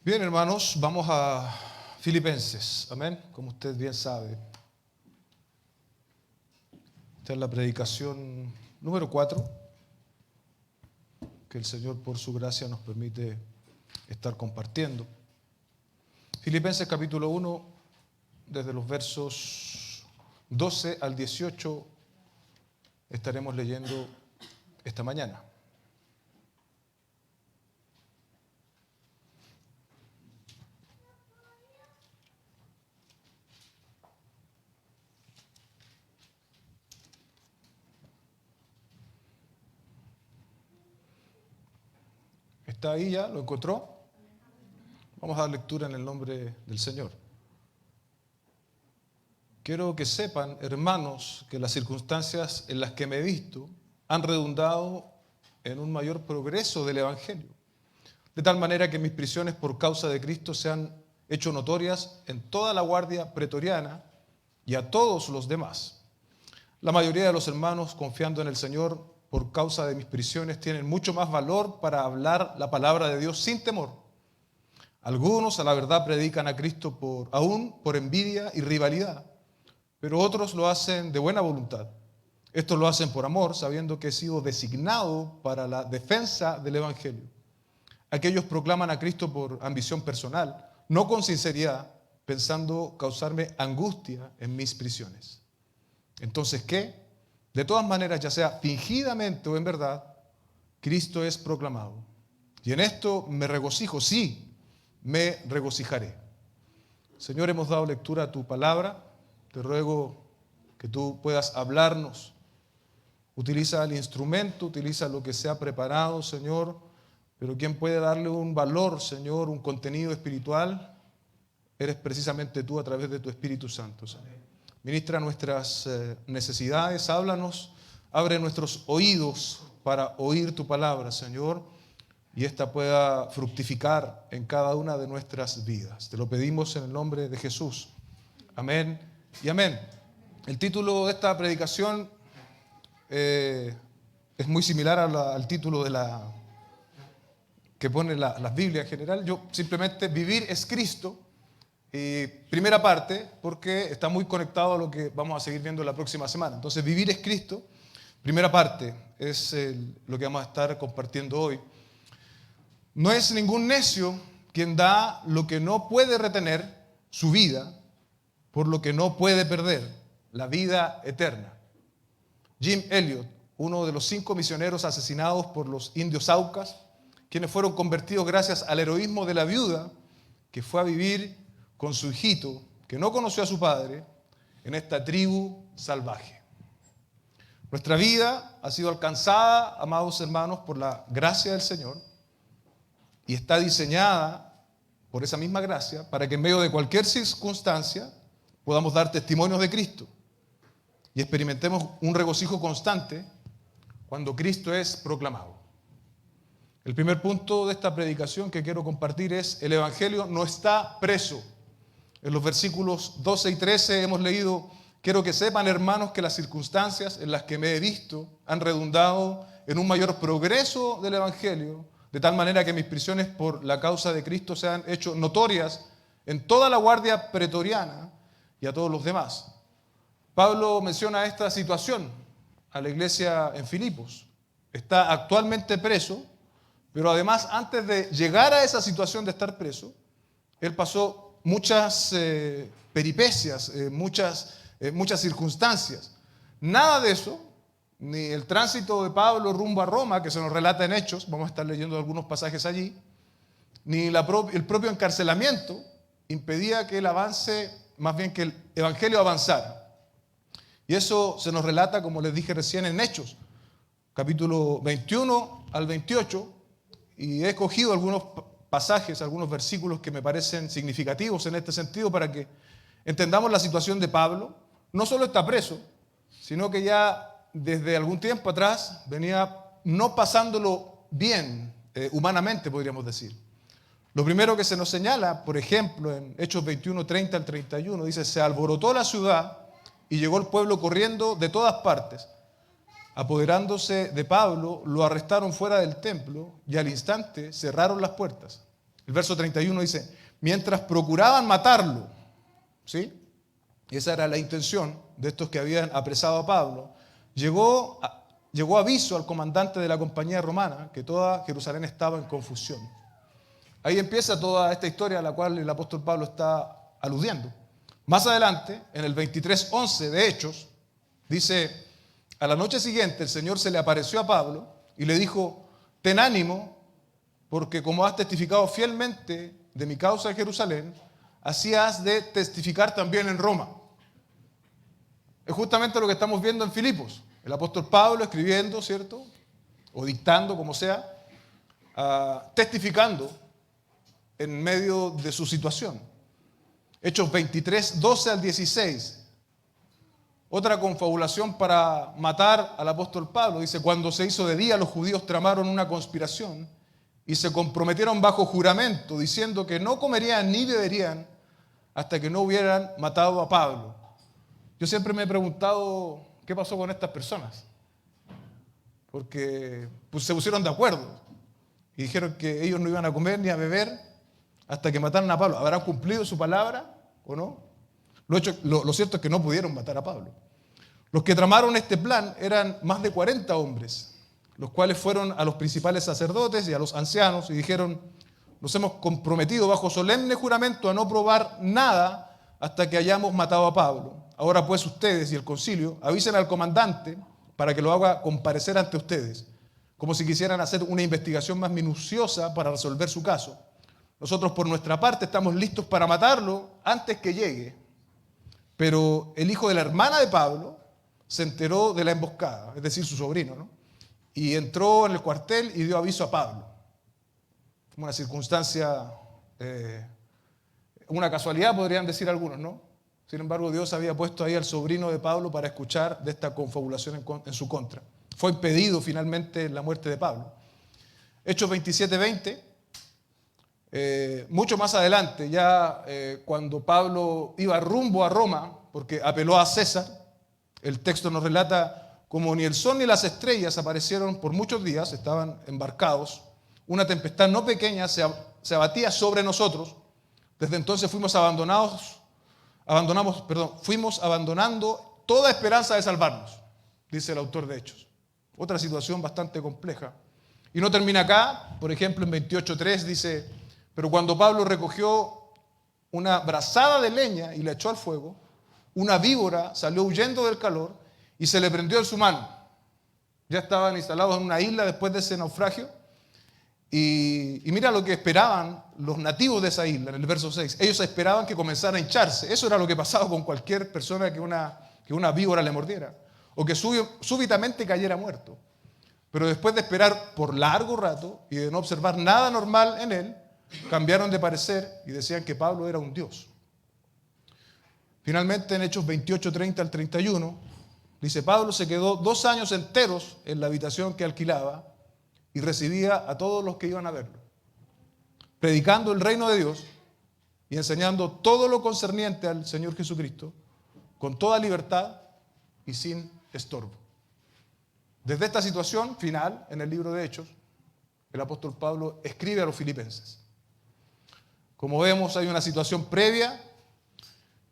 Bien, hermanos, vamos a Filipenses, amén, como usted bien sabe. Esta es la predicación número 4 que el Señor por su gracia nos permite estar compartiendo. Filipenses capítulo 1, desde los versos 12 al 18 estaremos leyendo esta mañana. ¿Está ahí ya? ¿Lo encontró? Vamos a dar lectura en el nombre del Señor. Quiero que sepan, hermanos, que las circunstancias en las que me he visto han redundado en un mayor progreso del Evangelio, de tal manera que mis prisiones por causa de Cristo se han hecho notorias en toda la guardia pretoriana y a todos los demás. La mayoría de los hermanos, confiando en el Señor por causa de mis prisiones, tienen mucho más valor para hablar la palabra de Dios sin temor. Algunos, a la verdad, predican a Cristo aún por envidia y rivalidad, pero otros lo hacen de buena voluntad. Estos lo hacen por amor, sabiendo que he sido designado para la defensa del Evangelio. Aquellos proclaman a Cristo por ambición personal, no con sinceridad, pensando causarme angustia en mis prisiones. Entonces, ¿qué? De todas maneras, ya sea fingidamente o en verdad, Cristo es proclamado. Y en esto me regocijo, sí, me regocijaré. Señor, hemos dado lectura a tu palabra. Te ruego que tú puedas hablarnos. Utiliza el instrumento, utiliza lo que se ha preparado, Señor. Pero quien puede darle un valor, Señor, un contenido espiritual, eres precisamente tú a través de tu Espíritu Santo, Señor. Ministra nuestras necesidades, háblanos, abre nuestros oídos para oír tu palabra, Señor, y esta pueda fructificar en cada una de nuestras vidas. Te lo pedimos en el nombre de Jesús. Amén y amén. El título de esta predicación es muy similar al título que pone las Biblias en general. Yo simplemente, vivir es Cristo. Primera parte, porque está muy conectado a lo que vamos a seguir viendo la próxima semana. Entonces, vivir es Cristo. Primera parte es lo que vamos a estar compartiendo hoy. No es ningún necio quien da lo que no puede retener, su vida, por lo que no puede perder, la vida eterna. Jim Elliot, uno de los 5 misioneros asesinados por los indios Aucas, quienes fueron convertidos gracias al heroísmo de la viuda que fue a vivir con su hijito, que no conoció a su padre, en esta tribu salvaje. Nuestra vida ha sido alcanzada, amados hermanos, por la gracia del Señor y está diseñada por esa misma gracia para que en medio de cualquier circunstancia podamos dar testimonios de Cristo y experimentemos un regocijo constante cuando Cristo es proclamado. El primer punto de esta predicación que quiero compartir es: el Evangelio no está preso. En los versículos 12 y 13 hemos leído: quiero que sepan, hermanos, que las circunstancias en las que me he visto han redundado en un mayor progreso del Evangelio, de tal manera que mis prisiones por la causa de Cristo se han hecho notorias en toda la guardia pretoriana y a todos los demás. Pablo menciona esta situación a la iglesia en Filipos. Está actualmente preso, pero además, antes de llegar a esa situación de estar preso, él pasó muchas peripecias, muchas circunstancias. Nada de eso, ni el tránsito de Pablo rumbo a Roma, que se nos relata en Hechos, vamos a estar leyendo algunos pasajes allí, ni el propio encarcelamiento impedía que él avance, más bien que el Evangelio avanzara. Y eso se nos relata, como les dije recién, en Hechos, capítulo 21 al 28, y he escogido algunos pasajes, algunos versículos que me parecen significativos en este sentido para que entendamos la situación de Pablo. No solo está preso, sino que ya desde algún tiempo atrás venía no pasándolo bien, humanamente podríamos decir. Lo primero que se nos señala, por ejemplo, en Hechos 21, 30 al 31, dice: se alborotó la ciudad y llegó el pueblo corriendo de todas partes. Apoderándose de Pablo, lo arrestaron fuera del templo y al instante cerraron las puertas. El verso 31 dice, mientras procuraban matarlo, ¿sí? Esa era la intención de estos que habían apresado a Pablo. Llegó aviso al comandante de la compañía romana que toda Jerusalén estaba en confusión. Ahí empieza toda esta historia a la cual el apóstol Pablo está aludiendo. Más adelante, en el 23:11 de Hechos, dice, a la noche siguiente el Señor se le apareció a Pablo y le dijo, ten ánimo, porque como has testificado fielmente de mi causa en Jerusalén, así has de testificar también en Roma. Es justamente lo que estamos viendo en Filipos. El apóstol Pablo escribiendo, ¿cierto? O dictando, como sea, testificando en medio de su situación. Hechos 23:12 al 16. Otra confabulación para matar al apóstol Pablo. Dice, cuando se hizo de día, los judíos tramaron una conspiración y se comprometieron bajo juramento, diciendo que no comerían ni beberían hasta que no hubieran matado a Pablo. Yo siempre me he preguntado qué pasó con estas personas, porque pues, se pusieron de acuerdo y dijeron que ellos no iban a comer ni a beber hasta que mataran a Pablo. ¿Habrán cumplido su palabra o no? Lo cierto es que no pudieron matar a Pablo. Los que tramaron este plan eran más de 40 hombres, los cuales fueron a los principales sacerdotes y a los ancianos y dijeron, nos hemos comprometido bajo solemne juramento a no probar nada hasta que hayamos matado a Pablo. Ahora pues ustedes y el concilio avisen al comandante para que lo haga comparecer ante ustedes, como si quisieran hacer una investigación más minuciosa para resolver su caso. Nosotros por nuestra parte estamos listos para matarlo antes que llegue. Pero el hijo de la hermana de Pablo se enteró de la emboscada, es decir, su sobrino, ¿no? Y entró en el cuartel y dio aviso a Pablo. Una circunstancia, una casualidad podrían decir algunos, ¿no? Sin embargo, Dios había puesto ahí al sobrino de Pablo para escuchar de esta confabulación en su contra. Fue impedido finalmente la muerte de Pablo. Hechos 27:20. Mucho más adelante, ya cuando Pablo iba rumbo a Roma, porque apeló a César, el texto nos relata como ni el sol ni las estrellas aparecieron por muchos días, estaban embarcados, una tempestad no pequeña se abatía sobre nosotros. Desde entonces fuimos abandonando toda esperanza de salvarnos, dice el autor de Hechos. Otra situación bastante compleja. Y no termina acá, por ejemplo en 28:3 dice, pero cuando Pablo recogió una brazada de leña y la echó al fuego, una víbora salió huyendo del calor y se le prendió en su mano. Ya estaban instalados en una isla después de ese naufragio. Y mira lo que esperaban los nativos de esa isla, en el verso 6. Ellos esperaban que comenzara a hincharse. Eso era lo que pasaba con cualquier persona que una víbora le mordiera. O que súbitamente cayera muerto. Pero después de esperar por largo rato y de no observar nada normal en él, cambiaron de parecer y decían que Pablo era un dios. Finalmente, en Hechos 28:30 al 31, dice, Pablo se quedó 2 años enteros en la habitación que alquilaba y recibía a todos los que iban a verlo, predicando el reino de Dios y enseñando todo lo concerniente al Señor Jesucristo con toda libertad y sin estorbo. Desde esta situación final, en el libro de Hechos, el apóstol Pablo escribe a los filipenses. Como vemos, hay una situación previa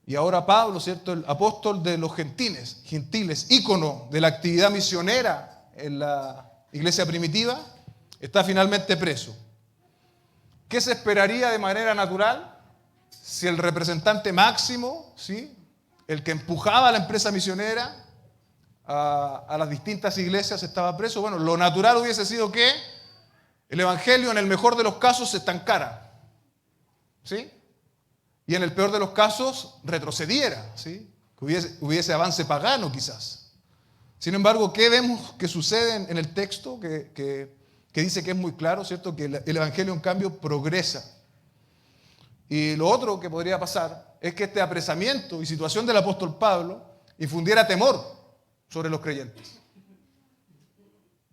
y ahora Pablo, ¿cierto?, el apóstol de los gentiles, ícono de la actividad misionera en la iglesia primitiva, está finalmente preso. ¿Qué se esperaría de manera natural si el representante máximo, ¿sí?, el que empujaba la empresa misionera a las distintas iglesias estaba preso? Bueno, lo natural hubiese sido que el evangelio en el mejor de los casos se estancara, ¿sí? Y en el peor de los casos retrocediera, ¿sí? Que hubiese avance pagano quizás. Sin embargo, ¿qué vemos que sucede en el texto? Que dice que es muy claro, ¿cierto? Que el evangelio en cambio progresa. Y lo otro que podría pasar es que este apresamiento y situación del apóstol Pablo infundiera temor sobre los creyentes.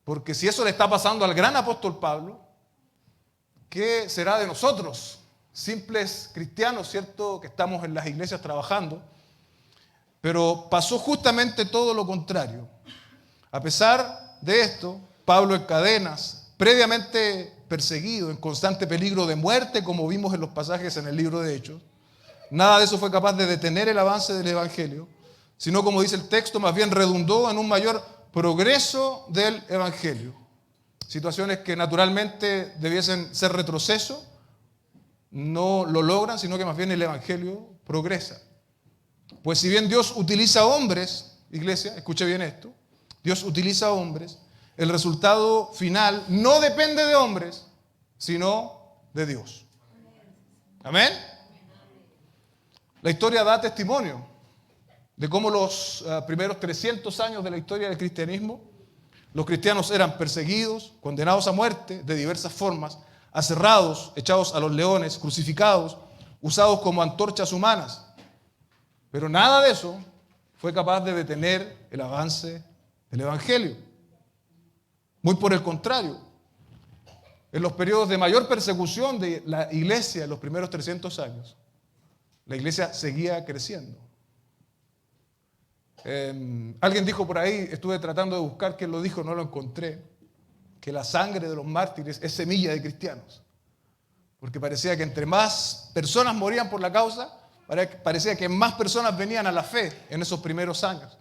Porque si eso le está pasando al gran apóstol Pablo, ¿qué será de nosotros, simples cristianos, ¿cierto?, que estamos en las iglesias trabajando? Pero pasó justamente todo lo contrario. A pesar de esto, Pablo en cadenas, previamente perseguido, en constante peligro de muerte, como vimos en los pasajes en el libro de Hechos. Nada de eso fue capaz de detener el avance del Evangelio, sino, como dice el texto, más bien redundó en un mayor progreso del Evangelio. Situaciones que naturalmente debiesen ser retroceso, no lo logran, sino que más bien el Evangelio progresa. Pues si bien Dios utiliza hombres, iglesia, escuche bien esto, Dios utiliza hombres, el resultado final no depende de hombres, sino de Dios. Amén. La historia da testimonio de cómo los primeros 300 años de la historia del cristianismo, los cristianos eran perseguidos, condenados a muerte de diversas formas, aserrados, echados a los leones, crucificados, usados como antorchas humanas. Pero nada de eso fue capaz de detener el avance del Evangelio. Muy por el contrario, en los periodos de mayor persecución de la iglesia en los primeros 300 años, la iglesia seguía creciendo. Alguien dijo por ahí, estuve tratando de buscar quién lo dijo, no lo encontré, que la sangre de los mártires es semilla de cristianos. Porque parecía que entre más personas morían por la causa, parecía que más personas venían a la fe en esos primeros años.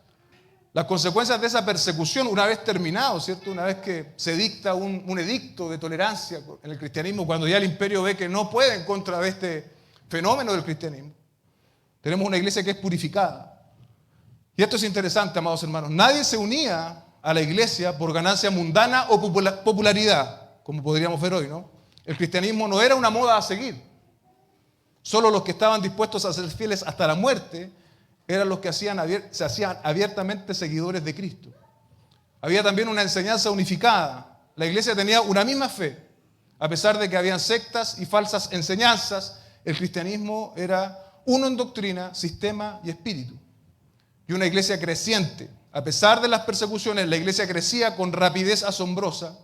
Las consecuencias de esa persecución, una vez terminado, ¿cierto? Una vez que se dicta un edicto de tolerancia en el cristianismo, cuando ya el imperio ve que no puede en contra de este fenómeno del cristianismo, tenemos una iglesia que es purificada. Y esto es interesante, amados hermanos. Nadie se unía a la iglesia por ganancia mundana o popularidad, como podríamos ver hoy, ¿no? El cristianismo no era una moda a seguir. Solo los que estaban dispuestos a ser fieles hasta la muerte eran los que se hacían abiertamente seguidores de Cristo. Había también una enseñanza unificada. La iglesia tenía una misma fe. A pesar de que habían sectas y falsas enseñanzas, el cristianismo era uno en doctrina, sistema y espíritu. Y una iglesia creciente. A pesar de las persecuciones, la iglesia crecía con rapidez asombrosa.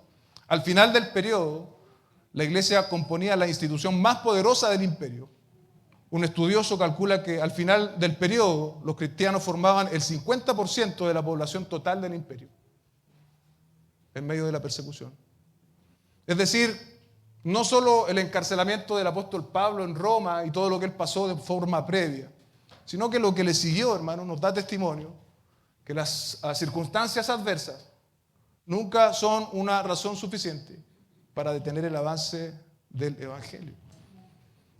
Al final del periodo, la iglesia componía la institución más poderosa del imperio. Un estudioso calcula que al final del periodo los cristianos formaban el 50% de la población total del imperio, en medio de la persecución. Es decir, no solo el encarcelamiento del apóstol Pablo en Roma y todo lo que él pasó de forma previa, sino que lo que le siguió, hermano, nos da testimonio que las circunstancias adversas nunca son una razón suficiente para detener el avance del Evangelio.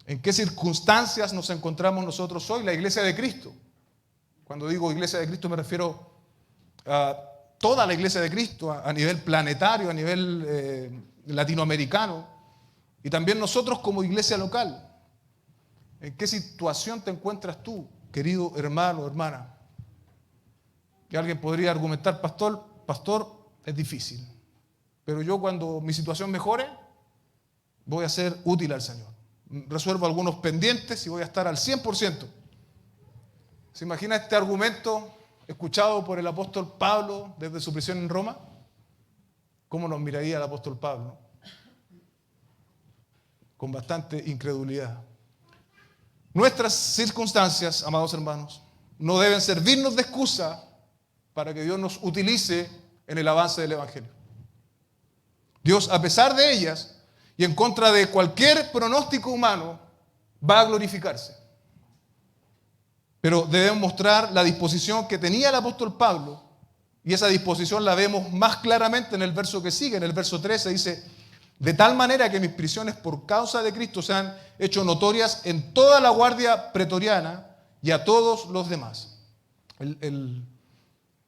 ¿En qué circunstancias nos encontramos nosotros hoy? La iglesia de Cristo. Cuando digo iglesia de Cristo me refiero a toda la iglesia de Cristo a nivel planetario, a nivel latinoamericano, y también nosotros como iglesia local. ¿En qué situación te encuentras tú, querido hermano o hermana? Que alguien podría argumentar, pastor, es difícil, pero yo cuando mi situación mejore voy a ser útil al Señor. Resuelvo algunos pendientes y voy a estar al 100%. ¿Se imagina este argumento escuchado por el apóstol Pablo desde su prisión en Roma? ¿Cómo nos miraría el apóstol Pablo? Con bastante incredulidad. Nuestras circunstancias, amados hermanos, no deben servirnos de excusa para que Dios nos utilice en el avance del Evangelio. Dios, a pesar de ellas, y en contra de cualquier pronóstico humano, va a glorificarse. Pero debemos mostrar la disposición que tenía el apóstol Pablo, y esa disposición la vemos más claramente en el verso que sigue, en el verso 13, dice: de tal manera que mis prisiones por causa de Cristo se han hecho notorias en toda la guardia pretoriana y a todos los demás.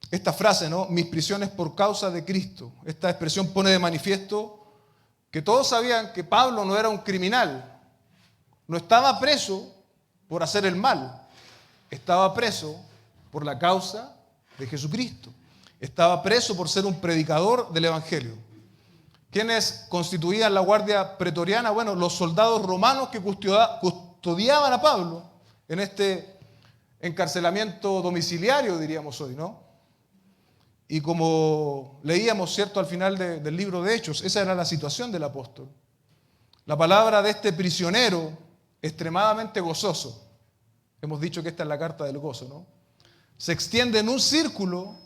Esta frase, ¿no? Mis prisiones por causa de Cristo, esta expresión pone de manifiesto que todos sabían que Pablo no era un criminal, no estaba preso por hacer el mal, estaba preso por la causa de Jesucristo, estaba preso por ser un predicador del Evangelio. ¿Quiénes constituían la guardia pretoriana? Bueno, los soldados romanos que custodiaban a Pablo en este encarcelamiento domiciliario, diríamos hoy, ¿no? Y como leíamos, ¿cierto?, al final del libro de Hechos, esa era la situación del apóstol. La palabra de este prisionero, extremadamente gozoso, hemos dicho que esta es la carta del gozo, ¿no?, se extiende en un círculo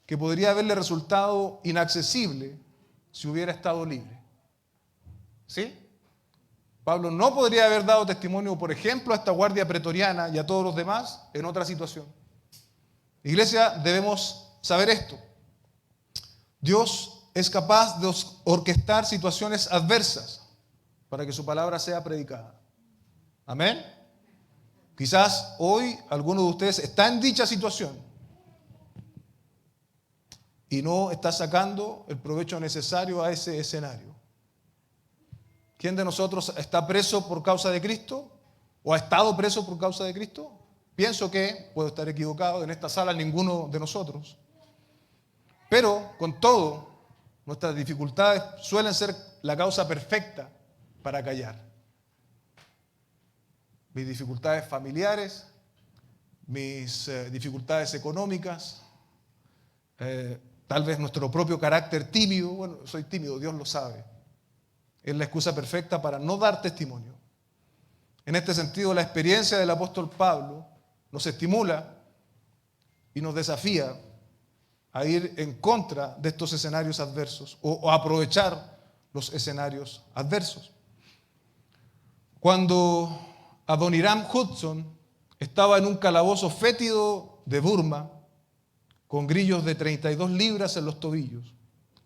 que podría haberle resultado inaccesible si hubiera estado libre. ¿Sí? Pablo no podría haber dado testimonio, por ejemplo, a esta guardia pretoriana y a todos los demás en otra situación. Iglesia, debemos saber esto. Dios es capaz de orquestar situaciones adversas para que su palabra sea predicada. Amén. Quizás hoy alguno de ustedes está en dicha situación y no está sacando el provecho necesario a ese escenario. ¿Quién de nosotros está preso por causa de Cristo? ¿O ha estado preso por causa de Cristo? Pienso que, puedo estar equivocado, en esta sala ninguno de nosotros. Pero, con todo, nuestras dificultades suelen ser la causa perfecta para callar. Mis dificultades familiares, mis dificultades económicas, tal vez nuestro propio carácter tímido. Bueno, soy tímido, Dios lo sabe. Es la excusa perfecta para no dar testimonio. En este sentido, la experiencia del apóstol Pablo nos estimula y nos desafía a ir en contra de estos escenarios adversos o a aprovechar los escenarios adversos. Cuando Adoniram Hudson estaba en un calabozo fétido de Burma, con grillos de 32 libras en los tobillos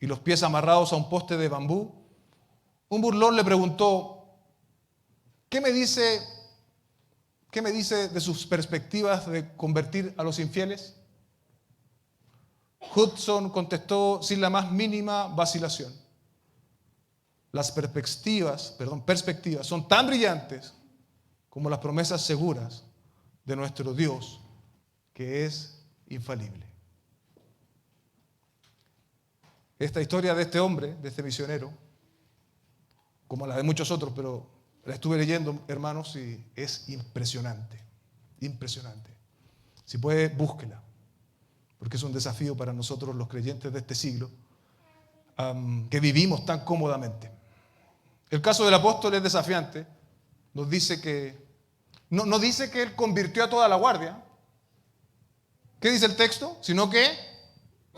y los pies amarrados a un poste de bambú, un burlón le preguntó: ¿qué me dice de sus perspectivas de convertir a los infieles? Hudson contestó sin la más mínima vacilación: las perspectivas son tan brillantes como las promesas seguras de nuestro Dios, que es infalible. Esta historia de este hombre, de este misionero, como la de muchos otros, pero la estuve leyendo, hermanos, y es impresionante, impresionante. Si puede, búsquela, porque es un desafío para nosotros los creyentes de este siglo, que vivimos tan cómodamente. El caso del apóstol es desafiante. Nos dice que, no dice que él convirtió a toda la guardia. ¿Qué dice el texto? Sino que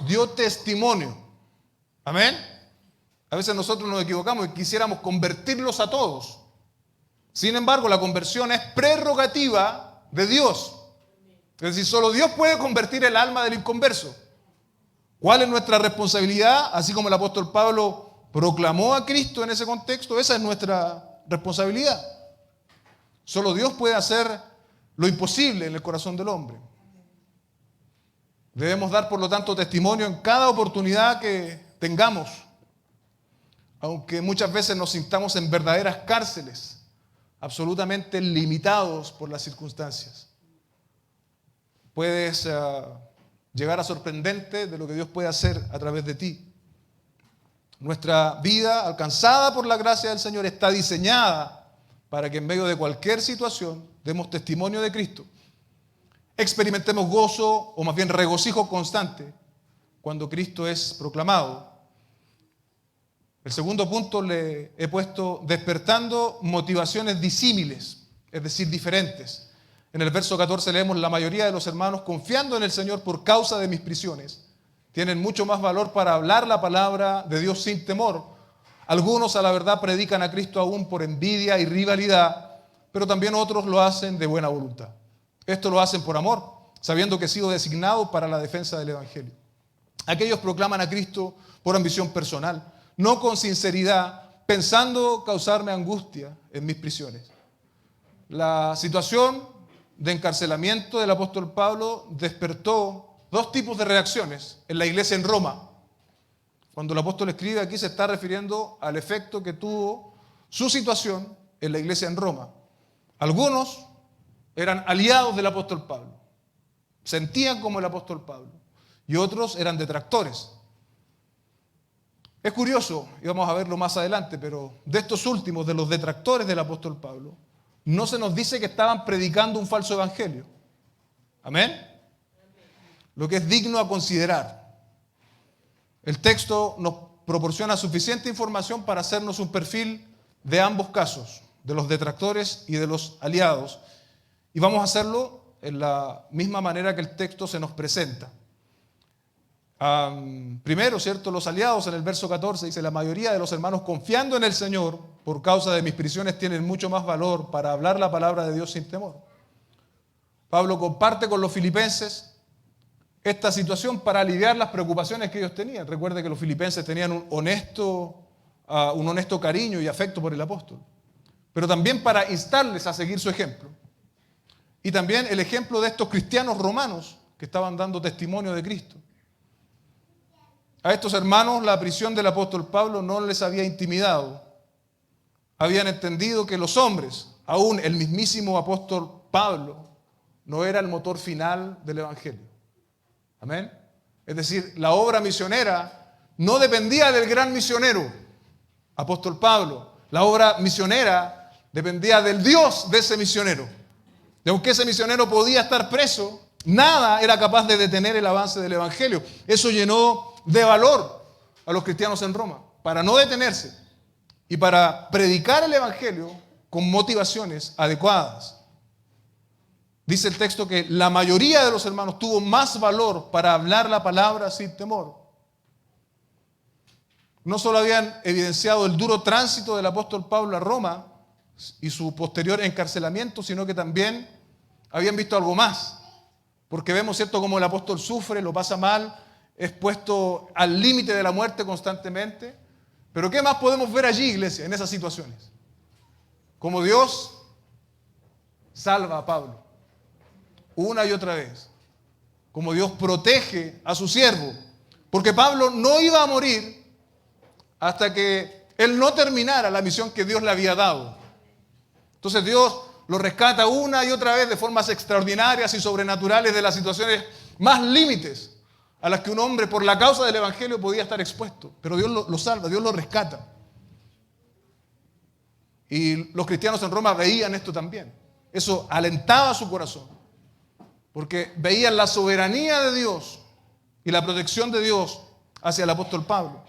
dio testimonio. Amén. A veces nosotros nos equivocamos y quisiéramos convertirlos a todos. Sin embargo, la conversión es prerrogativa de Dios. Es decir, solo Dios puede convertir el alma del inconverso. ¿Cuál es nuestra responsabilidad? Así como el apóstol Pablo proclamó a Cristo en ese contexto, esa es nuestra responsabilidad. Solo Dios puede hacer lo imposible en el corazón del hombre. Debemos dar, por lo tanto, testimonio en cada oportunidad que tengamos, aunque muchas veces nos sintamos en verdaderas cárceles, absolutamente limitados por las circunstancias. Puedes llegar a sorprenderte de lo que Dios puede hacer a través de ti. Nuestra vida, alcanzada por la gracia del Señor, está diseñada para que en medio de cualquier situación demos testimonio de Cristo. Experimentemos gozo, o más bien regocijo constante, cuando Cristo es proclamado. El segundo punto le he puesto despertando motivaciones disímiles, es decir, diferentes. En el verso 14 leemos: la mayoría de los hermanos, confiando en el Señor por causa de mis prisiones, tienen mucho más valor para hablar la palabra de Dios sin temor. Algunos a la verdad predican a Cristo aún por envidia y rivalidad, pero también otros lo hacen de buena voluntad. Esto lo hacen por amor, sabiendo que he sido designado para la defensa del Evangelio. Aquellos proclaman a Cristo por ambición personal, no con sinceridad, pensando causarme angustia en mis prisiones. La situación de encarcelamiento del apóstol Pablo despertó dos tipos de reacciones en la iglesia en Roma. Cuando el apóstol escribe aquí, se está refiriendo al efecto que tuvo su situación en la iglesia en Roma. Algunos eran aliados del apóstol Pablo, sentían como el apóstol Pablo, y otros eran detractores. Es curioso, y vamos a verlo más adelante, pero de estos últimos, de los detractores del apóstol Pablo, no se nos dice que estaban predicando un falso evangelio. ¿Amén? Lo que es digno a considerar. El texto nos proporciona suficiente información para hacernos un perfil de ambos casos, de los detractores y de los aliados. Y vamos a hacerlo en la misma manera que el texto se nos presenta. Primero, ¿cierto? Los aliados en el verso 14 dice, la mayoría de los hermanos confiando en el Señor por causa de mis prisiones tienen mucho más valor para hablar la palabra de Dios sin temor. Pablo comparte con los filipenses esta situación para aliviar las preocupaciones que ellos tenían. Recuerde que los filipenses tenían un honesto cariño y afecto por el apóstol, pero también para instarles a seguir su ejemplo. Y también el ejemplo de estos cristianos romanos que estaban dando testimonio de Cristo. A estos hermanos la prisión del apóstol Pablo no les había intimidado. Habían entendido que los hombres, aún el mismísimo apóstol Pablo, no era el motor final del evangelio. Amén. Es decir, la obra misionera no dependía del gran misionero, apóstol Pablo. La obra misionera dependía del Dios de ese misionero. Y aunque ese misionero podía estar preso, nada era capaz de detener el avance del evangelio. Eso llenó de valor a los cristianos en Roma, para no detenerse y para predicar el evangelio con motivaciones adecuadas. Dice el texto que la mayoría de los hermanos tuvo más valor para hablar la palabra sin temor. No solo habían evidenciado el duro tránsito del apóstol Pablo a Roma y su posterior encarcelamiento, sino que también habían visto algo más. Porque vemos, ¿cierto?, cómo el apóstol sufre, lo pasa mal, es puesto al límite de la muerte constantemente. Pero ¿qué más podemos ver allí, iglesia, en esas situaciones? Como Dios salva a Pablo una y otra vez. Como Dios protege a su siervo. Porque Pablo no iba a morir hasta que él no terminara la misión que Dios le había dado. Entonces Dios lo rescata una y otra vez de formas extraordinarias y sobrenaturales de las situaciones más límites a las que un hombre por la causa del evangelio podía estar expuesto. Pero Dios lo salva, Dios lo rescata. Y los cristianos en Roma veían esto también. Eso alentaba su corazón, porque veían la soberanía de Dios y la protección de Dios hacia el apóstol Pablo.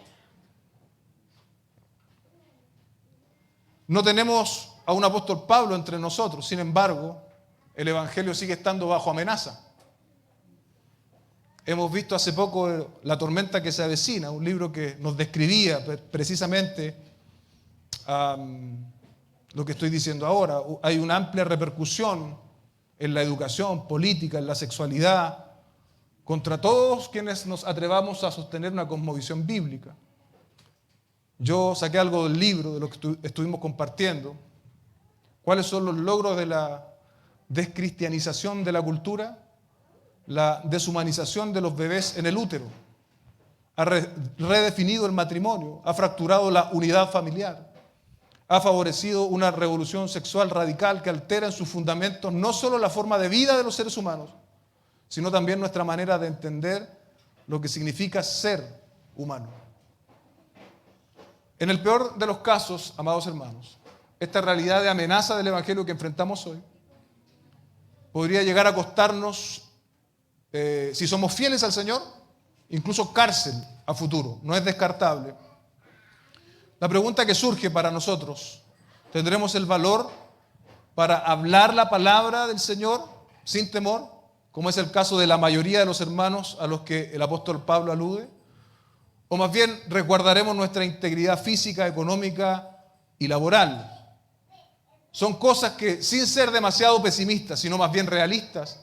No tenemos a un apóstol Pablo entre nosotros, sin embargo, el evangelio sigue estando bajo amenaza. Hemos visto hace poco La tormenta que se avecina, un libro que nos describía precisamente lo que estoy diciendo ahora. Hay una amplia repercusión en la educación política, en la sexualidad, contra todos quienes nos atrevamos a sostener una cosmovisión bíblica. Yo saqué algo del libro, de lo que estuvimos compartiendo. ¿Cuáles son los logros de la descristianización de la cultura? La deshumanización de los bebés en el útero. Ha redefinido el matrimonio, ha fracturado la unidad familiar, ha favorecido una revolución sexual radical que altera en sus fundamentos no solo la forma de vida de los seres humanos, sino también nuestra manera de entender lo que significa ser humano. En el peor de los casos, amados hermanos, esta realidad de amenaza del evangelio que enfrentamos hoy podría llegar a costarnos, si somos fieles al Señor, incluso cárcel a futuro. No es descartable. La pregunta que surge para nosotros: ¿tendremos el valor para hablar la palabra del Señor sin temor, como es el caso de la mayoría de los hermanos a los que el apóstol Pablo alude? ¿O más bien resguardaremos nuestra integridad física, económica y laboral? Son cosas que, sin ser demasiado pesimistas, sino más bien realistas,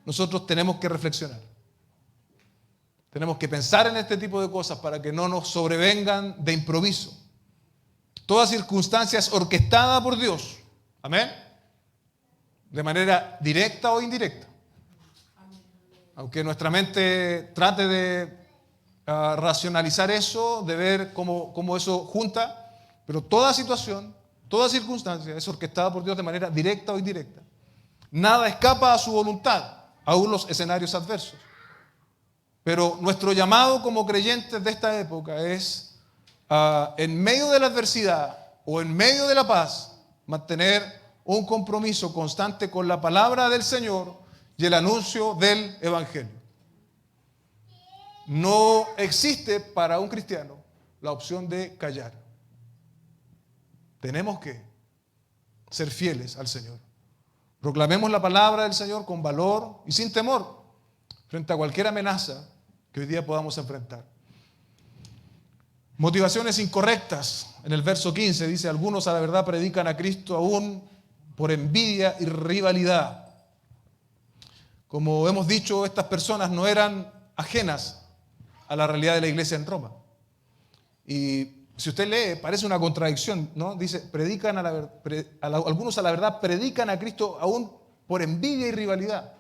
nosotros tenemos que reflexionar. Tenemos que pensar en este tipo de cosas para que no nos sobrevengan de improviso. Toda circunstancia es orquestada por Dios. Amén. De manera directa o indirecta. Aunque nuestra mente trate de racionalizar eso, de ver cómo eso junta, pero toda situación, toda circunstancia es orquestada por Dios de manera directa o indirecta. Nada escapa a su voluntad, aún los escenarios adversos. Pero nuestro llamado como creyentes de esta época es, en medio de la adversidad o en medio de la paz, mantener un compromiso constante con la palabra del Señor y el anuncio del Evangelio. No existe para un cristiano la opción de callar. Tenemos que ser fieles al Señor. Proclamemos la palabra del Señor con valor y sin temor frente a cualquier amenaza que hoy día podamos enfrentar. Motivaciones incorrectas. En el verso 15 dice, algunos a la verdad predican a Cristo aún por envidia y rivalidad. Como hemos dicho, estas personas no eran ajenas a la realidad de la iglesia en Roma. Y si usted lee, parece una contradicción, ¿no? Dice, algunos a la verdad predican a Cristo aún por envidia y rivalidad.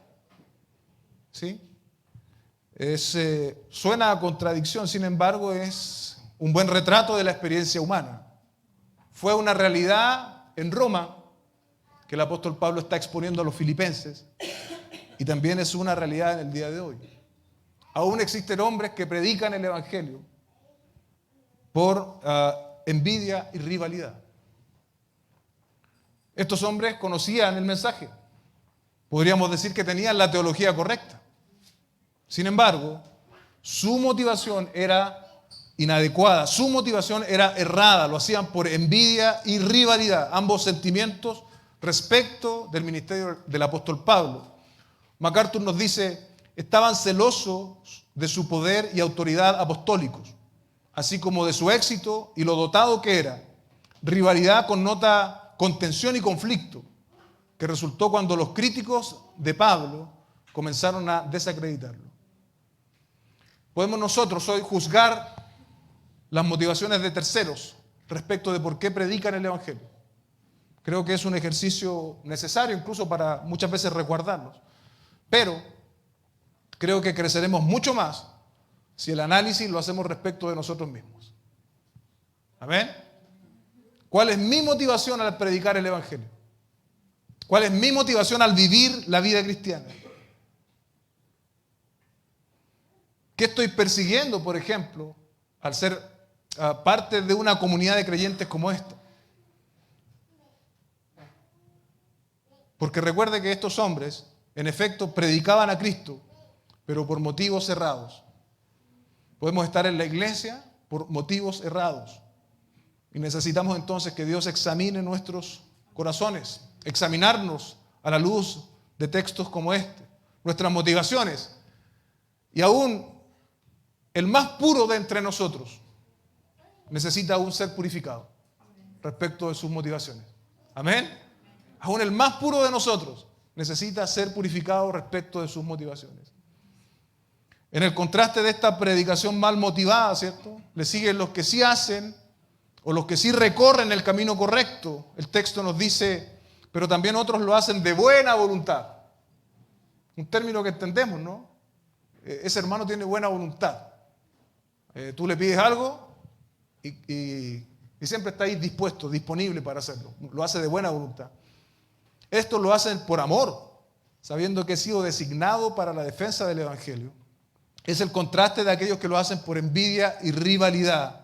¿Sí? Suena a contradicción, sin embargo, es un buen retrato de la experiencia humana. Fue una realidad en Roma que el apóstol Pablo está exponiendo a los filipenses y también es una realidad en el día de hoy. Aún existen hombres que predican el evangelio por envidia y rivalidad. Estos hombres conocían el mensaje. Podríamos decir que tenían la teología correcta. Sin embargo, su motivación era inadecuada, su motivación era errada, lo hacían por envidia y rivalidad, ambos sentimientos respecto del ministerio del apóstol Pablo. MacArthur nos dice, estaban celosos de su poder y autoridad apostólicos, así como de su éxito y lo dotado que era. Rivalidad connota contención y conflicto, que resultó cuando los críticos de Pablo comenzaron a desacreditarlo. Podemos nosotros hoy juzgar las motivaciones de terceros respecto de por qué predican el evangelio. Creo que es un ejercicio necesario incluso para muchas veces resguardarnos. Pero creo que creceremos mucho más si el análisis lo hacemos respecto de nosotros mismos. ¿Amén? ¿Cuál es mi motivación al predicar el evangelio? ¿Cuál es mi motivación al vivir la vida cristiana? ¿Qué estoy persiguiendo, por ejemplo, al ser parte de una comunidad de creyentes como esta? Porque recuerde que estos hombres, en efecto, predicaban a Cristo, pero por motivos errados. Podemos estar en la iglesia por motivos errados. Y necesitamos entonces que Dios examine nuestros corazones, examinarnos a la luz de textos como este, nuestras motivaciones. Y aún el más puro de entre nosotros necesita aún ser purificado respecto de sus motivaciones. Amén. Aún el más puro de nosotros necesita ser purificado respecto de sus motivaciones. En el contraste de esta predicación mal motivada, ¿cierto? Le siguen los que sí hacen o los que sí recorren el camino correcto. El texto nos dice, pero también otros lo hacen de buena voluntad. Un término que entendemos, ¿no? Ese hermano tiene buena voluntad. Tú le pides algo y siempre está ahí dispuesto, disponible para hacerlo. Lo hace de buena voluntad. Esto lo hacen por amor, sabiendo que he sido designado para la defensa del evangelio. Es el contraste de aquellos que lo hacen por envidia y rivalidad.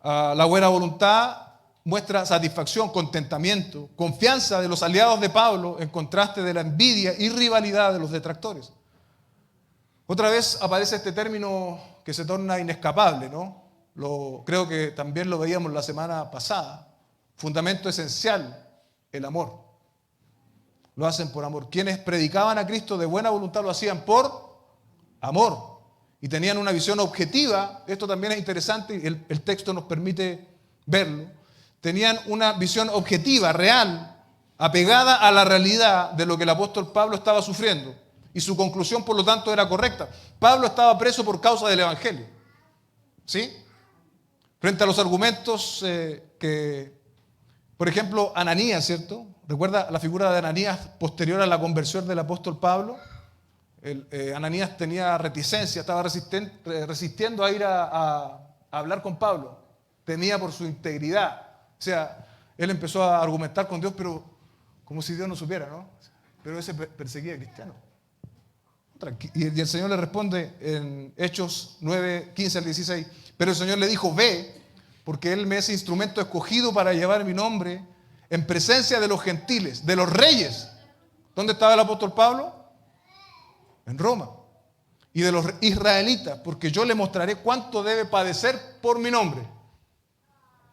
La buena voluntad muestra satisfacción, contentamiento, confianza de los aliados de Pablo en contraste de la envidia y rivalidad de los detractores. Otra vez aparece este término que se torna inescapable, ¿no? Creo que también lo veíamos la semana pasada. Fundamento esencial, el amor. Lo hacen por amor. Quienes predicaban a Cristo de buena voluntad lo hacían por amor. Y tenían una visión objetiva. Esto también es interesante y el texto nos permite verlo. Tenían una visión objetiva, real, apegada a la realidad de lo que el apóstol Pablo estaba sufriendo. Y su conclusión, por lo tanto, era correcta. Pablo estaba preso por causa del evangelio. ¿Sí? Frente a los argumentos que, por ejemplo, Ananías, ¿cierto? ¿Recuerda la figura de Ananías posterior a la conversión del apóstol Pablo? Ananías tenía reticencia, estaba resistiendo a ir a hablar con Pablo. Temía por su integridad. O sea, él empezó a argumentar con Dios, pero como si Dios no supiera, ¿no? Pero ese perseguía a cristianos. Y el Señor le responde en Hechos 9, 15 al 16. Pero el Señor le dijo, ve, porque Él me es instrumento escogido para llevar mi nombre en presencia de los gentiles, de los reyes. ¿Dónde estaba el apóstol Pablo? En Roma. Y de los israelitas, porque yo le mostraré cuánto debe padecer por mi nombre.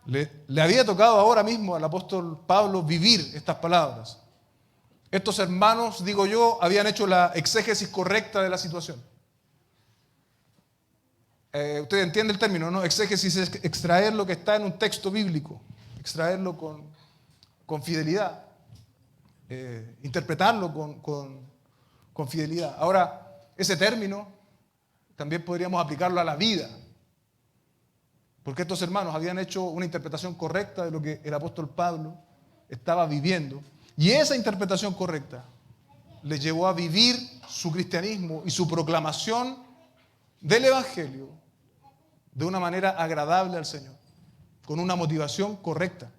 Le había tocado ahora mismo al apóstol Pablo vivir estas palabras. Estos hermanos, digo yo, habían hecho la exégesis correcta de la situación. Usted entiende el término, ¿no? Exégesis es extraer lo que está en un texto bíblico, extraerlo con fidelidad, interpretarlo con fidelidad. Ahora, ese término también podríamos aplicarlo a la vida, porque estos hermanos habían hecho una interpretación correcta de lo que el apóstol Pablo estaba viviendo, y esa interpretación correcta les llevó a vivir su cristianismo y su proclamación del Evangelio de una manera agradable al Señor, con una motivación correcta.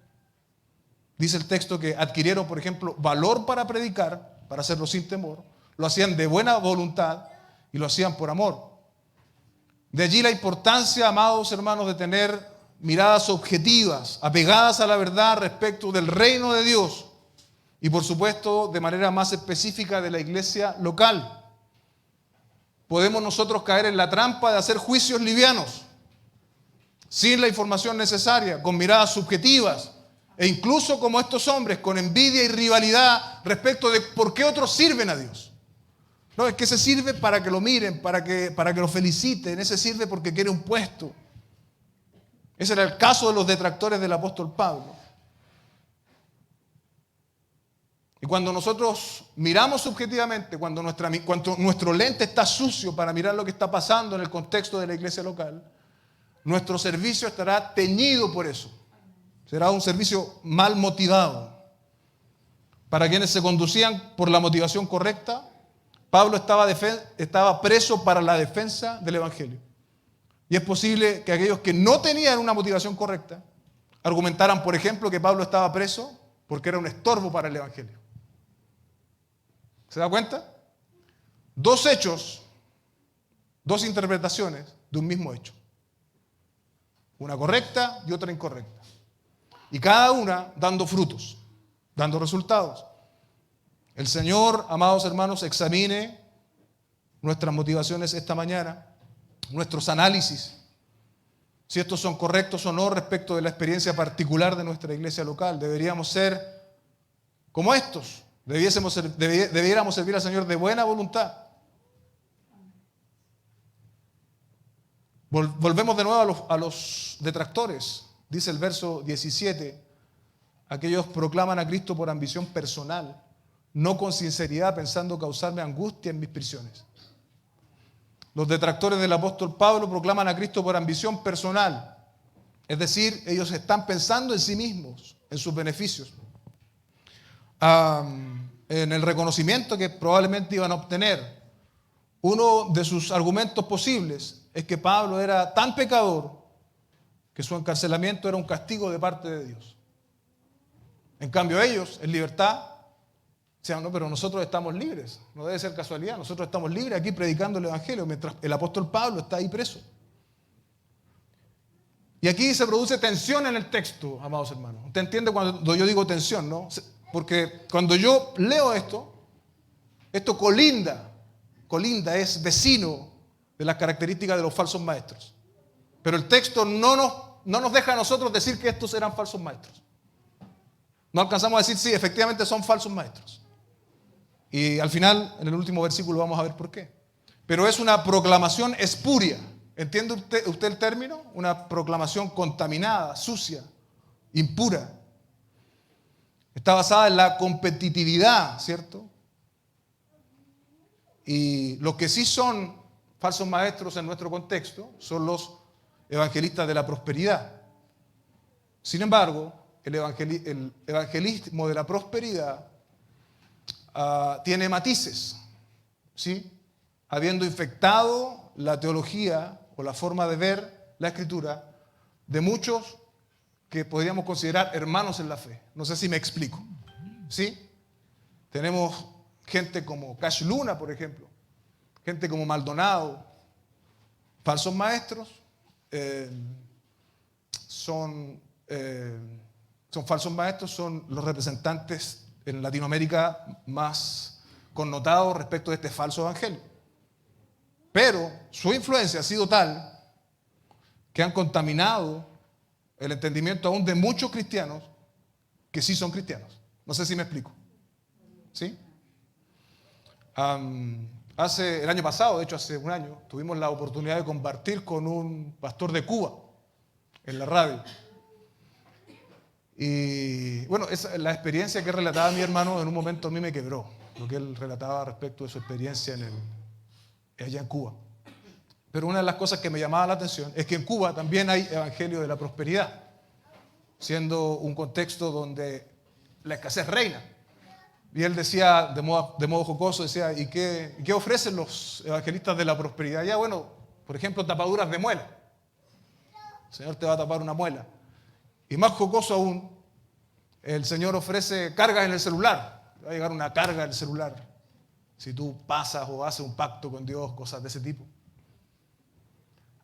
Dice el texto que adquirieron, por ejemplo, valor para predicar, para hacerlo sin temor, lo hacían de buena voluntad y lo hacían por amor. De allí la importancia, amados hermanos, de tener miradas objetivas, apegadas a la verdad respecto del reino de Dios y, por supuesto, de manera más específica de la iglesia local. Podemos nosotros caer en la trampa de hacer juicios livianos, sin la información necesaria, con miradas subjetivas, e incluso como estos hombres, con envidia y rivalidad respecto de por qué otros sirven a Dios. No, es que ese sirve para que lo miren, para que lo feliciten, ese sirve porque quiere un puesto. Ese era el caso de los detractores del apóstol Pablo. Y cuando nosotros miramos subjetivamente, cuando nuestro lente está sucio para mirar lo que está pasando en el contexto de la iglesia local, nuestro servicio estará teñido por eso. Será un servicio mal motivado. Para quienes se conducían por la motivación correcta, Pablo estaba preso para la defensa del Evangelio. Y es posible que aquellos que no tenían una motivación correcta argumentaran, por ejemplo, que Pablo estaba preso porque era un estorbo para el Evangelio. ¿Se da cuenta? Dos hechos, dos interpretaciones de un mismo hecho. Una correcta y otra incorrecta. Y cada una dando frutos, dando resultados. El Señor, amados hermanos, examine nuestras motivaciones esta mañana, nuestros análisis, si estos son correctos o no respecto de la experiencia particular de nuestra iglesia local. Deberíamos ser como estos, debiéramos servir al Señor de buena voluntad. Volvemos de nuevo a los detractores. Dice el verso 17, aquellos proclaman a Cristo por ambición personal, no con sinceridad, pensando causarme angustia en mis prisiones. Los detractores del apóstol Pablo proclaman a Cristo por ambición personal, es decir, ellos están pensando en sí mismos, en sus beneficios, en el reconocimiento que probablemente iban a obtener. Uno de sus argumentos posibles es que Pablo era tan pecador que su encarcelamiento era un castigo de parte de Dios. En cambio ellos, en libertad, decían, no, pero nosotros estamos libres, no debe ser casualidad, nosotros estamos libres aquí predicando el Evangelio, mientras el apóstol Pablo está ahí preso. Y aquí se produce tensión en el texto, amados hermanos. Usted entiende cuando yo digo tensión, ¿no? Porque cuando yo leo esto colinda, es vecino de las características de los falsos maestros. Pero el texto no nos deja a nosotros decir que estos eran falsos maestros. No alcanzamos a decir, sí, efectivamente son falsos maestros. Y al final, en el último versículo, vamos a ver por qué. Pero es una proclamación espuria. ¿Entiende usted el término? Una proclamación contaminada, sucia, impura. Está basada en la competitividad, ¿cierto? Y los que sí son falsos maestros en nuestro contexto son los evangelistas de la prosperidad. Sin embargo, el evangelismo de la prosperidad tiene matices, ¿sí? Habiendo infectado la teología o la forma de ver la Escritura de muchos que podríamos considerar hermanos en la fe. No sé si me explico, ¿sí? Tenemos gente como Cash Luna, por ejemplo, gente como Maldonado, falsos maestros, son falsos maestros, son los representantes en Latinoamérica más connotados respecto de este falso evangelio. Pero su influencia ha sido tal que han contaminado el entendimiento aún de muchos cristianos que sí son cristianos. No sé si me explico. ¿Sí? el año pasado, de hecho hace un año, tuvimos la oportunidad de compartir con un pastor de Cuba en la radio. Y bueno, la experiencia que relataba mi hermano en un momento a mí me quebró, lo que él relataba respecto de su experiencia allá en Cuba. Pero una de las cosas que me llamaba la atención es que en Cuba también hay evangelio de la prosperidad, siendo un contexto donde la escasez reina. Y él decía, de modo jocoso, decía, ¿y qué ofrecen los evangelistas de la prosperidad? Ya, bueno, por ejemplo, tapaduras de muela. El Señor te va a tapar una muela. Y más jocoso aún, el Señor ofrece cargas en el celular. Te va a llegar una carga en el celular si tú pasas o haces un pacto con Dios, cosas de ese tipo.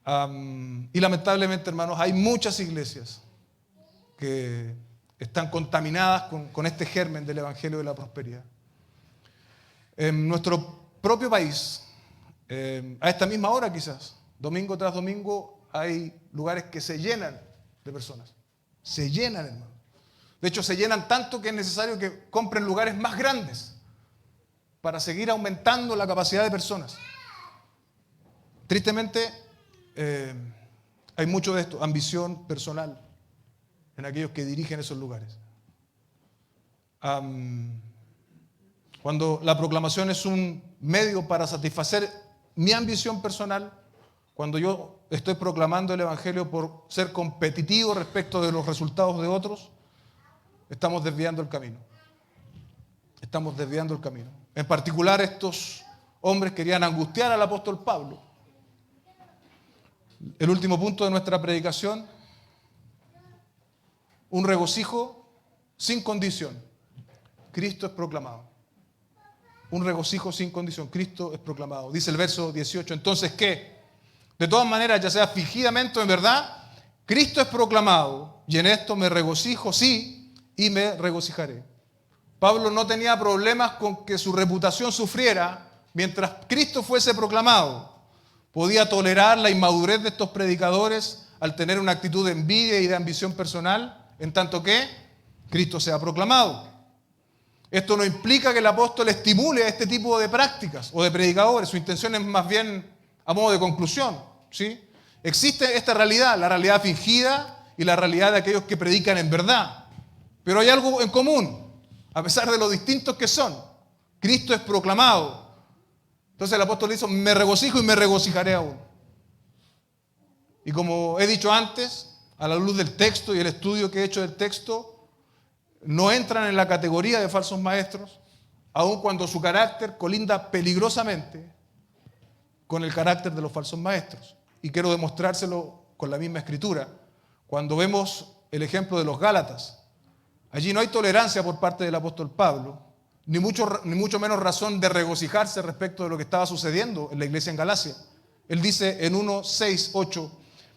Y lamentablemente, hermanos, hay muchas iglesias que están contaminadas con este germen del evangelio de la prosperidad. En nuestro propio país, a esta misma hora quizás, domingo tras domingo, hay lugares que se llenan de personas. Se llenan, hermano. De hecho, se llenan tanto que es necesario que compren lugares más grandes para seguir aumentando la capacidad de personas. Tristemente, hay mucho de esto, ambición personal en aquellos que dirigen esos lugares. Cuando la proclamación es un medio para satisfacer mi ambición personal, cuando yo estoy proclamando el evangelio por ser competitivo respecto de los resultados de otros, estamos desviando el camino. Estamos desviando el camino. En particular, estos hombres querían angustiar al apóstol Pablo. El último punto de nuestra predicación: un regocijo sin condición. Cristo es proclamado. Un regocijo sin condición. Cristo es proclamado. Dice el verso 18. Entonces, ¿qué? De todas maneras, ya sea fingidamente o en verdad, Cristo es proclamado, y en esto me regocijo, sí, y me regocijaré. Pablo no tenía problemas con que su reputación sufriera mientras Cristo fuese proclamado. Podía tolerar la inmadurez de estos predicadores al tener una actitud de envidia y de ambición personal, en tanto que Cristo sea proclamado. Esto no implica que el apóstol estimule a este tipo de prácticas o de predicadores. Su intención es más bien a modo de conclusión, ¿sí? Existe esta realidad, la realidad fingida y la realidad de aquellos que predican en verdad. Pero hay algo en común, a pesar de lo distintos que son. Cristo es proclamado. Entonces el apóstol dice, me regocijo y me regocijaré aún. Y como he dicho antes, a la luz del texto y el estudio que he hecho del texto, no entran en la categoría de falsos maestros, aun cuando su carácter colinda peligrosamente con el carácter de los falsos maestros. Y quiero demostrárselo con la misma escritura. Cuando vemos el ejemplo de los Gálatas, allí no hay tolerancia por parte del apóstol Pablo, ni mucho menos razón de regocijarse respecto de lo que estaba sucediendo en la iglesia en Galacia. Él dice en 1:6-8,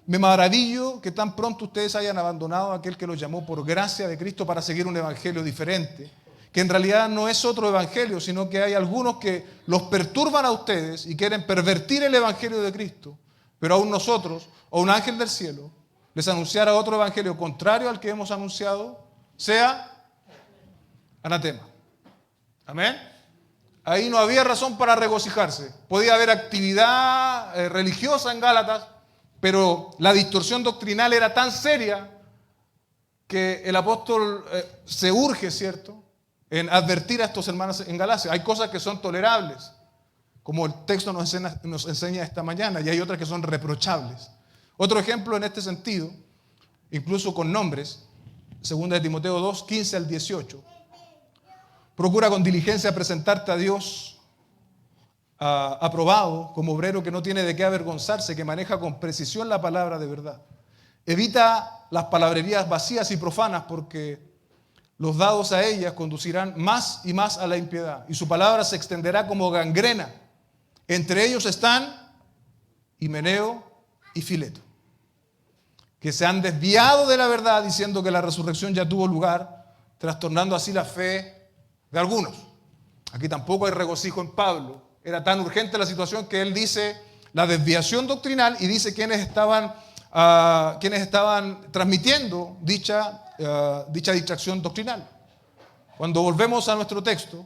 me maravillo que tan pronto ustedes hayan abandonado a aquel que los llamó por gracia de Cristo para seguir un evangelio diferente, que en realidad no es otro evangelio, sino que hay algunos que los perturban a ustedes y quieren pervertir el evangelio de Cristo, pero aún nosotros, o un ángel del cielo, les anunciara otro evangelio contrario al que hemos anunciado, sea anatema. Amén. Ahí no había razón para regocijarse. Podía haber actividad religiosa en Gálatas, pero la distorsión doctrinal era tan seria que el apóstol se urge, ¿cierto?, en advertir a estos hermanos en Galacia. Hay cosas que son tolerables, como el texto nos enseña esta mañana, y hay otras que son reprochables. Otro ejemplo en este sentido, incluso con nombres, 2 de Timoteo 2, 15-18. Procura con diligencia presentarte a Dios aprobado, como obrero que no tiene de qué avergonzarse, que maneja con precisión la palabra de verdad. Evita las palabrerías vacías y profanas, porque los dados a ellas conducirán más y más a la impiedad, y su palabra se extenderá como gangrena. Entre ellos están Himeneo y Fileto, que se han desviado de la verdad diciendo que la resurrección ya tuvo lugar, trastornando así la fe de algunos. Aquí tampoco hay regocijo en Pablo. Era tan urgente la situación que él dice la desviación doctrinal y dice quiénes estaban transmitiendo dicha distracción doctrinal. Cuando volvemos a nuestro texto,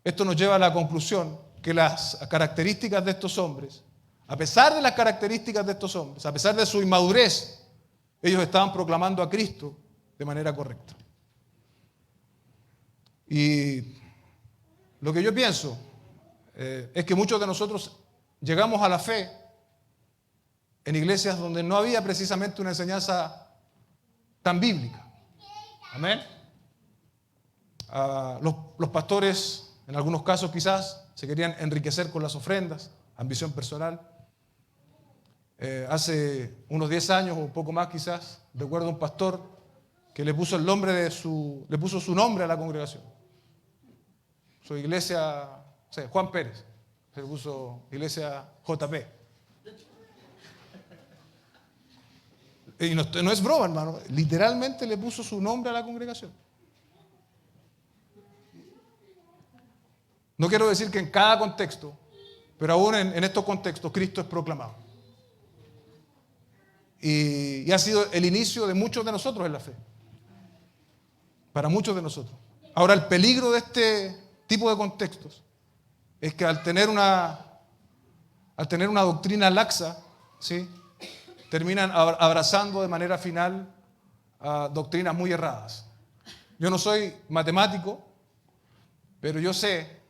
esto nos lleva a la conclusión que las características de estos hombres, a pesar de las características de estos hombres, a pesar de su inmadurez, ellos estaban proclamando a Cristo de manera correcta. Y lo que yo pienso es que muchos de nosotros llegamos a la fe en iglesias donde no había precisamente una enseñanza tan bíblica. Amén. Los pastores, en algunos casos quizás, se querían enriquecer con las ofrendas, ambición personal. Hace unos 10 años o un poco más quizás, recuerdo un pastor que le puso le puso su nombre a la congregación. Su iglesia, Juan Pérez, se le puso iglesia JP. Y no es broma, hermano, literalmente le puso su nombre a la congregación. No quiero decir que en cada contexto, pero aún en estos contextos Cristo es proclamado. Y ha sido el inicio de muchos de nosotros en la fe. Para muchos de nosotros. Ahora, el peligro de este tipo de contextos es que al tener una doctrina laxa, ¿sí?, terminan abrazando de manera final doctrinas muy erradas. Yo no soy matemático, pero yo sé,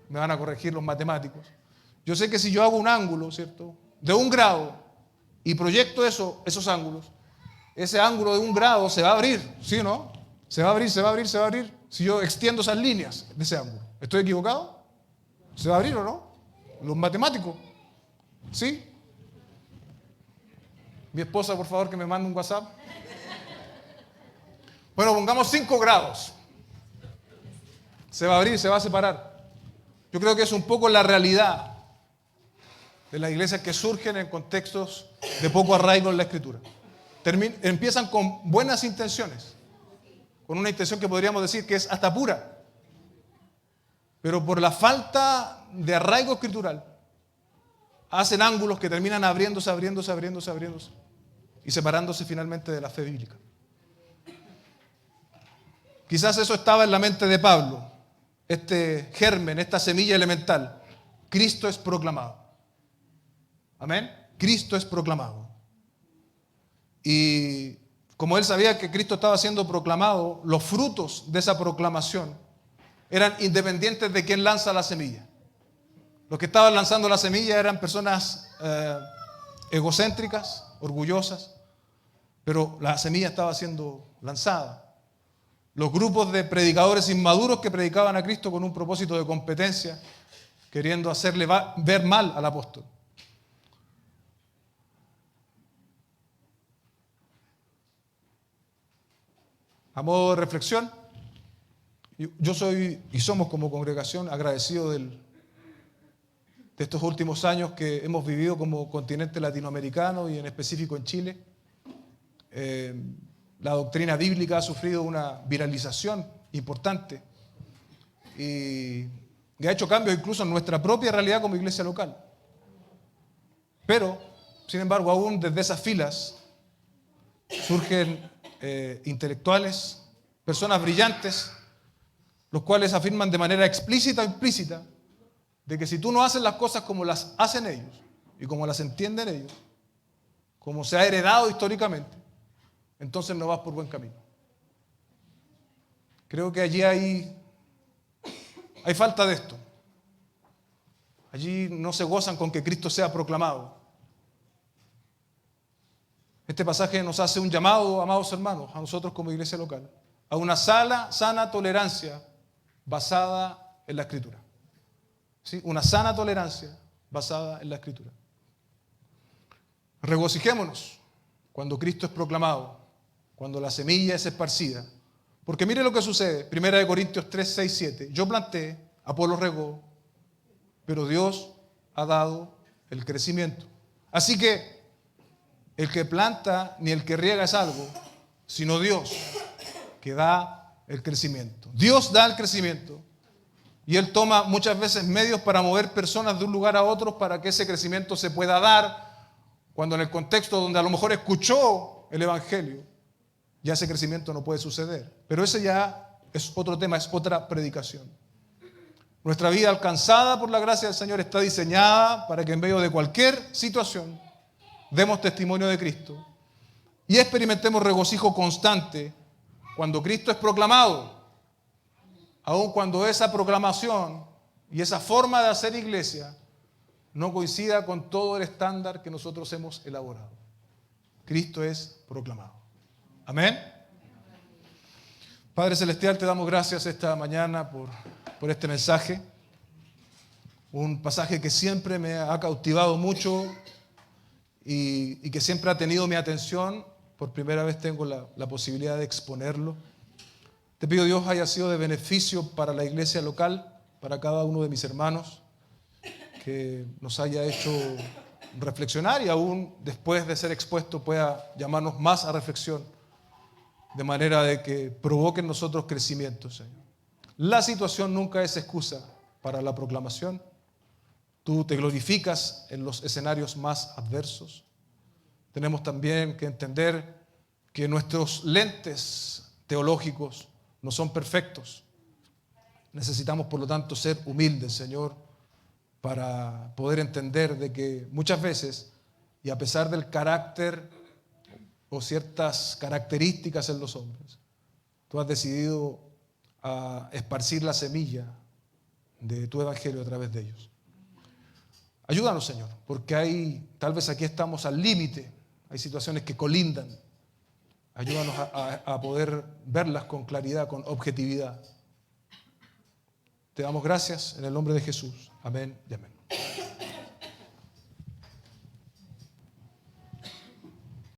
me van a corregir los matemáticos, yo sé que si yo hago un ángulo, ¿cierto?, de 1 grado y proyecto esos ángulos, ese ángulo de 1 grado se va a abrir, ¿sí o no? Se va a abrir, se va a abrir, se va a abrir si yo extiendo esas líneas de ese ángulo. ¿Estoy equivocado? ¿Se va a abrir o no? Los matemáticos, ¿sí? Mi esposa, por favor, que me mande un WhatsApp. Bueno, pongamos 5 grados. Se va a abrir, se va a separar. Yo creo que es un poco la realidad de las iglesias que surgen en contextos de poco arraigo en la Escritura. Empiezan con buenas intenciones, con una intención que podríamos decir que es hasta pura, pero por la falta de arraigo escritural hacen ángulos que terminan abriéndose y separándose finalmente de la fe bíblica. Quizás eso estaba en la mente de Pablo, este germen, esta semilla elemental. Cristo es proclamado. Amén. Cristo es proclamado. Y como él sabía que Cristo estaba siendo proclamado, los frutos de esa proclamación eran independientes de quién lanza la semilla. Los que estaban lanzando la semilla eran personas egocéntricas, orgullosas, pero la semilla estaba siendo lanzada. Los grupos de predicadores inmaduros que predicaban a Cristo con un propósito de competencia, queriendo hacerle ver mal al apóstol. A modo de reflexión, yo soy y somos como congregación agradecidos de estos últimos años que hemos vivido como continente latinoamericano y en específico en Chile. La doctrina bíblica ha sufrido una viralización importante y ha hecho cambios incluso en nuestra propia realidad como iglesia local. Pero, sin embargo, aún desde esas filas surgen intelectuales, personas brillantes, los cuales afirman de manera explícita o implícita de que si tú no haces las cosas como las hacen ellos y como las entienden ellos, como se ha heredado históricamente, entonces no vas por buen camino. Creo que allí hay falta de esto. Allí no se gozan con que Cristo sea proclamado. Este pasaje nos hace un llamado, amados hermanos, a nosotros como iglesia local, a una sana tolerancia basada en la Escritura. ¿Sí? Una sana tolerancia basada en la Escritura. Regocijémonos cuando Cristo es proclamado, cuando la semilla es esparcida. Porque mire lo que sucede, 1 Corintios 3, 6, 7. Yo planté, Apolo regó, pero Dios ha dado el crecimiento. Así que el que planta ni el que riega es algo, sino Dios que da el crecimiento. Dios da el crecimiento y Él toma muchas veces medios para mover personas de un lugar a otro para que ese crecimiento se pueda dar, cuando en el contexto donde a lo mejor escuchó el Evangelio, ya ese crecimiento no puede suceder. Pero ese ya es otro tema, es otra predicación. Nuestra vida alcanzada por la gracia del Señor está diseñada para que en medio de cualquier situación demos testimonio de Cristo y experimentemos regocijo constante cuando Cristo es proclamado, aun cuando esa proclamación y esa forma de hacer iglesia no coincida con todo el estándar que nosotros hemos elaborado. Cristo es proclamado. Amén. Padre Celestial, te damos gracias esta mañana por este mensaje. Un pasaje que siempre me ha cautivado mucho y que siempre ha tenido mi atención. Por primera vez tengo la posibilidad de exponerlo. Te pido, Dios, haya sido de beneficio para la iglesia local, para cada uno de mis hermanos, que nos haya hecho reflexionar y aún después de ser expuesto pueda llamarnos más a reflexión, de manera de que provoque en nosotros crecimiento, Señor. La situación nunca es excusa para la proclamación. Tú te glorificas en los escenarios más adversos. Tenemos también que entender que nuestros lentes teológicos no son perfectos. Necesitamos, por lo tanto, ser humildes, Señor, para poder entender de que muchas veces, y a pesar del carácter o ciertas características en los hombres, tú has decidido esparcir la semilla de tu evangelio a través de ellos. Ayúdanos, Señor, porque tal vez aquí estamos al límite, hay situaciones que colindan. Ayúdanos a poder verlas con claridad, con objetividad. Te damos gracias en el nombre de Jesús. Amén y amén.